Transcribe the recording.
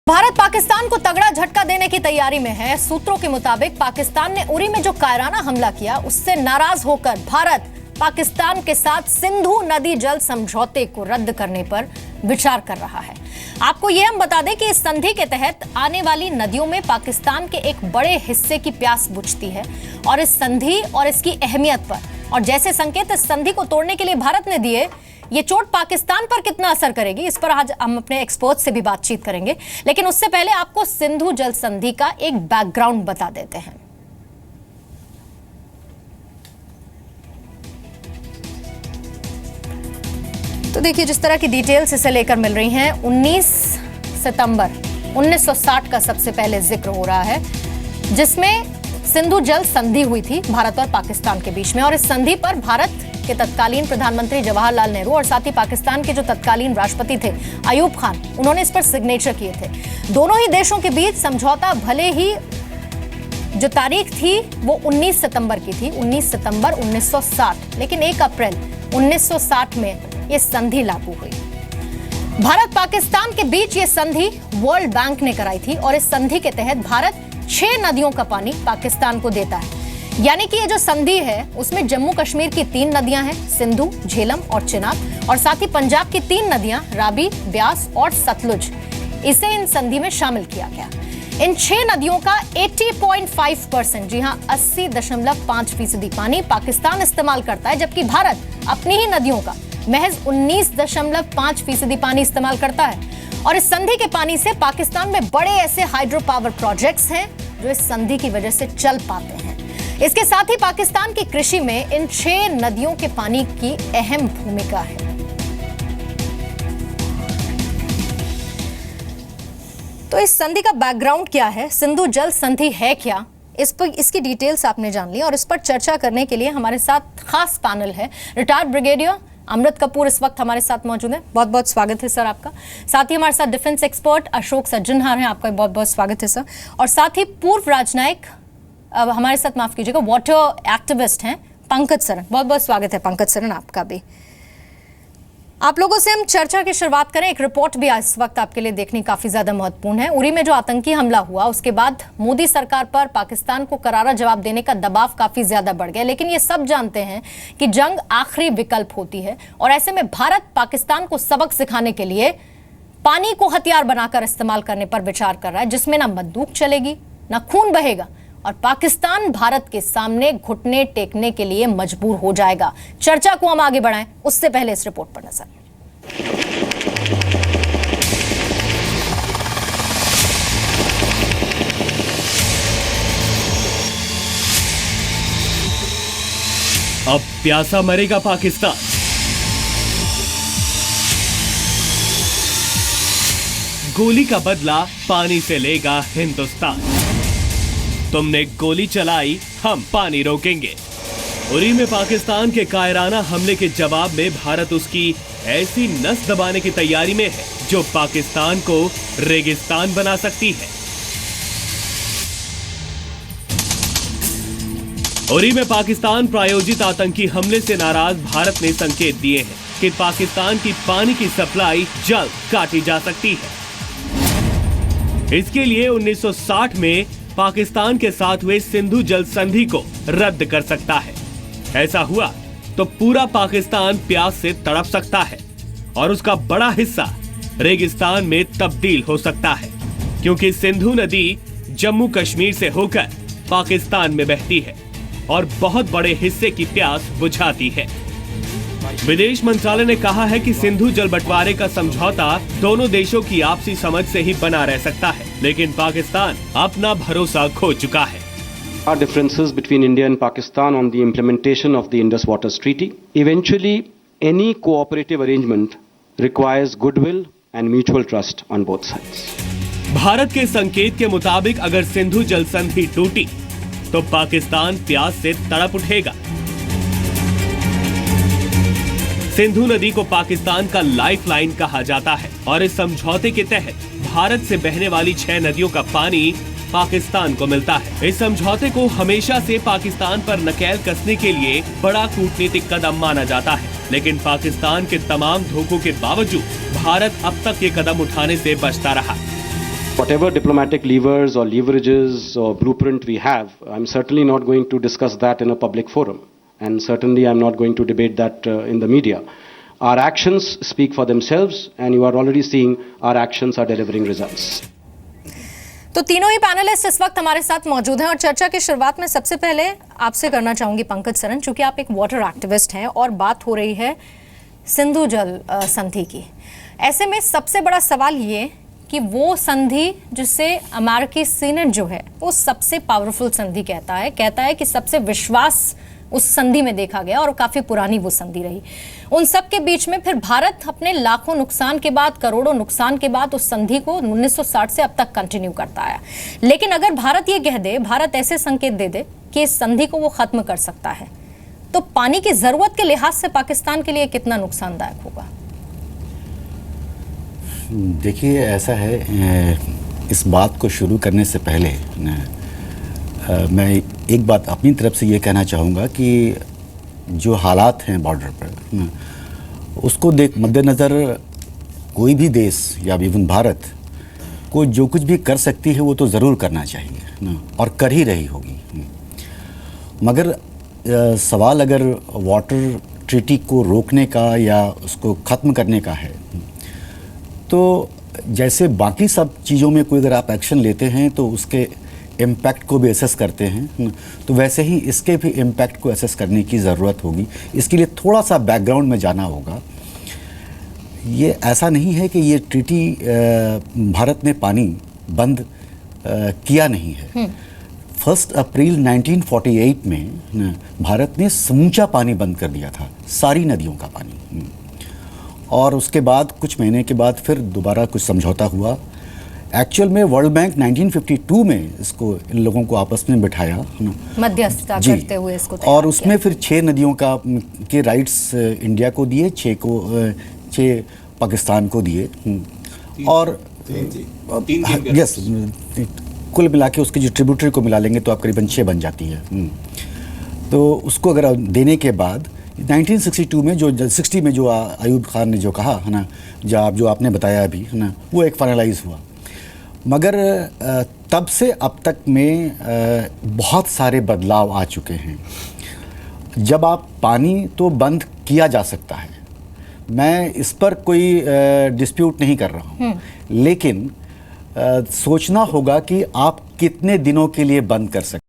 भारत पाकिस्तान को तगड़ा झटका देने की तैयारी में है। सूत्रों के मुताबिक पाकिस्तान ने उरी में जो कायराना हमला किया, उससे नाराज होकर भारत पाकिस्तान के साथ सिंधु नदी जल समझौते को रद्द करने पर विचार कर रहा है। आपको यह हम बता दें कि इस संधि के तहत आने वाली नदियों में पाकिस्तान के एक बड़े हिस्से की प्यास बुझती है और इस संधि और इसकी अहमियत पर और जैसे संकेत इस संधि को तोड़ने के लिए भारत ने दिए, ये चोट पाकिस्तान पर कितना असर करेगी, इस पर आज हम अपने एक्सपर्ट से भी बातचीत करेंगे। लेकिन उससे पहले आपको सिंधु जल संधि का एक बैकग्राउंड बता देते हैं। तो देखिए, जिस तरह की डिटेल्स इसे लेकर मिल रही हैं, 19 सितंबर 1960 का सबसे पहले जिक्र हो रहा है, जिसमें सिंधु जल संधि हुई थी भारत और पाकिस्तान के बीच में। और इस संधि पर भारत के तत्कालीन प्रधानमंत्री जवाहरलाल नेहरू और साथ ही पाकिस्तान के जो तत्कालीन राष्ट्रपति थे अयूब खान, उन्होंने इस पर सिग्नेचर किए थे। दोनों ही देशों के बीच समझौता, भले ही जो तारीख थी वो 19 सितंबर की थी, 19 सितंबर 1960, लेकिन 1 अप्रैल 1960 में ये संधि लागू हुई। भारत पाकिस्तान के बीच ये संधि वर्ल्ड बैंक ने कराई थी और इस संधि के तहत भारत 6 नदियों का पानी पाकिस्तान को देता है। यानी कि ये जो संधि है उसमें जम्मू कश्मीर की 3 नदियां हैं, सिंधु, झेलम और चिनाब, और साथ ही पंजाब की 3 नदियां रावी, ब्यास और सतलुज, इसे इन संधि में शामिल किया गया। इन 6 नदियों का 80.5%, जी हां 80.5% पानी पाकिस्तान इस्तेमाल करता है, जबकि भारत अपनी ही नदियों का महज 19.5% पानी इस्तेमाल करता है। और इस संधि के पानी से पाकिस्तान में बड़े ऐसे हाइड्रो पावर प्रोजेक्ट्स हैं जो इस संधि की वजह से चल पाते हैं। इसके साथ ही पाकिस्तान की कृषि में इन 6 नदियों के पानी की अहम भूमिका है। तो इस संधि का बैकग्राउंड क्या है, सिंधु जल संधि है क्या, इस पर इसकी डिटेल्स आपने जान ली। और इस पर चर्चा करने के लिए हमारे साथ खास पैनल है। रिटायर्ड ब्रिगेडियर अमृत कपूर इस वक्त हमारे साथ मौजूद है, बहुत बहुत स्वागत है सर आपका। साथ ही हमारे साथ डिफेंस एक्सपर्ट अशोक सज्जनहार हैं, आपका बहुत बहुत स्वागत है सर। और साथ ही पूर्व राजनयिक हमारे साथ, माफ कीजिएगा, वाटर एक्टिविस्ट हैं पंकज सरन, बहुत बहुत स्वागत है पंकज सरन आपका भी। आप लोगों से हम चर्चा की शुरुआत करें। एक रिपोर्ट भी इस वक्त आपके लिए देखनी काफी ज्यादा महत्वपूर्ण है। उरी में जो आतंकी हमला हुआ, उसके बाद मोदी सरकार पर पाकिस्तान को करारा जवाब देने का दबाव काफी ज्यादा बढ़ गया। लेकिन ये सब जानते हैं कि जंग आखिरी विकल्प होती है और ऐसे में भारत पाकिस्तान को सबक सिखाने के लिए पानी को हथियार बनाकर इस्तेमाल करने पर विचार कर रहा है, जिसमें ना बंदूक चलेगी ना खून बहेगा और पाकिस्तान भारत के सामने घुटने टेकने के लिए मजबूर हो जाएगा। चर्चा को हम आगे बढ़ाएं, उससे पहले इस रिपोर्ट पर नजर। अब प्यासा मरेगा पाकिस्तान। गोली का बदला पानी से लेगा हिंदुस्तान। तुमने गोली चलाई, हम पानी रोकेंगे। उरी में पाकिस्तान के कायराना हमले के जवाब में भारत उसकी ऐसी नस दबाने की तैयारी में है जो पाकिस्तान को रेगिस्तान बना सकती है। उरी में पाकिस्तान प्रायोजित आतंकी हमले से नाराज भारत ने संकेत दिए हैं कि पाकिस्तान की पानी की सप्लाई जल्द काटी जा सकती है। इसके लिए 1960 में पाकिस्तान के साथ हुए सिंधु जल संधि को रद्द कर सकता है। ऐसा हुआ तो पूरा पाकिस्तान प्यास से तड़प सकता है और उसका बड़ा हिस्सा रेगिस्तान में तब्दील हो सकता है, क्योंकि सिंधु नदी जम्मू कश्मीर से होकर पाकिस्तान में बहती है और बहुत बड़े हिस्से की प्यास बुझाती है। विदेश मंत्रालय ने कहा है कि सिंधु जल बंटवारे का समझौता दोनों देशों की आपसी समझ से ही बना रह सकता है, लेकिन पाकिस्तान अपना भरोसा खो चुका है। Our differences between India and Pakistan on the implementation of the Indus Waters Treaty. Eventually, any cooperative arrangement requires goodwill and mutual trust on both sides. Bharat के संकेत के मुताबिक अगर सिंधु जल संधि टूटी तो पाकिस्तान प्यास से तड़प उठेगा। सिंधु नदी को पाकिस्तान का लाइफलाइन कहा जाता है और इस समझौते के तहत भारत से बहने वाली 6 नदियों का पानी पाकिस्तान को मिलता है। इस समझौते को हमेशा से पाकिस्तान पर नकेल कसने के लिए बड़ा कूटनीतिक कदम माना जाता है, लेकिन पाकिस्तान के तमाम धोखों के बावजूद भारत अब तक ये कदम उठाने से बचता रहा। Whatever diplomatic levers or leverages or blueprint we have, I'm certainly not going to discuss that in a public forum. And certainly I'm not going to debate that in the media. Our actions speak for themselves, and you are already seeing our actions are delivering results. तो तीनों ही panelist इस वक्त हमारे साथ मौजूद हैं और चर्चा की शुरुआत में सबसे पहले आपसे करना चाहूंगी पंकज सरन, चूंकि आप एक वाटर एक्टिविस्ट हैं और बात हो रही है सिंधु जल संधि की। ऐसे में सबसे बड़ा सवाल ये कि वो संधि जिसे अमेरिकी सीनेट जो है वो सबसे पावरफुल संधि कहता है कि सबसे विश्वास उस संधि में देखा गया और काफी पुरानी वो संधि रही। उन सब के बीच में फिर भारत अपने लाखों नुकसान के बाद, करोड़ों नुकसान के बाद उस संधि को 1960 से अब तक कंटिन्यू करता आया। लेकिन अगर भारत ये कह दे, भारत ऐसे संकेत दे दे कि इस संधि को वो खत्म कर सकता है, तो पानी की जरूरत के लिहाज से पाकिस्तान के लिए कितना नुकसानदायक होगा? देखिए, ऐसा है, इस बात को शुरू करने से पहले मैं एक बात अपनी तरफ से ये कहना चाहूँगा कि जो हालात हैं बॉर्डर पर, उसको मद्देनज़र कोई भी देश या इवन भारत को जो कुछ भी कर सकती है वो तो ज़रूर करना चाहिए और कर ही रही होगी। मगर सवाल अगर वाटर ट्रीटी को रोकने का या उसको ख़त्म करने का है, तो जैसे बाकी सब चीज़ों में कोई अगर आप एक्शन लेते हैं तो उसके इम्पैक्ट को भी एसेस करते हैं, तो वैसे ही इसके भी इम्पैक्ट को एसेस करने की ज़रूरत होगी। इसके लिए थोड़ा सा बैकग्राउंड में जाना होगा। ये ऐसा नहीं है कि ये ट्रीटी भारत ने पानी बंद किया नहीं है। 1 अप्रैल 1948 में भारत ने समूचा पानी बंद कर दिया था, सारी नदियों का पानी, और उसके बाद कुछ महीने के बाद फिर दोबारा कुछ समझौता हुआ। एक्चुअल में वर्ल्ड बैंक 1952 में इसको इन लोगों को आपस में बिठाया, मध्यस्थता करते हुए इसको, और उसमें फिर 6 नदियों के राइट्स इंडिया को दिए, 6 पाकिस्तान को दिए, और यस, कुल मिला के उसके जो ट्रिब्यूटरी को मिला लेंगे तो आप करीबन 6 बन जाती है। तो उसको अगर देने के बाद 1962 में जो 60 में जो अयूब खान ने जो कहा है ना, जो आपने बताया अभी है ना, वो एक फाइनलाइज हुआ। मगर तब से अब तक में बहुत सारे बदलाव आ चुके हैं। जब आप पानी तो बंद किया जा सकता है, मैं इस पर कोई डिस्प्यूट नहीं कर रहा हूँ, लेकिन सोचना होगा कि आप कितने दिनों के लिए बंद कर सकते हैं।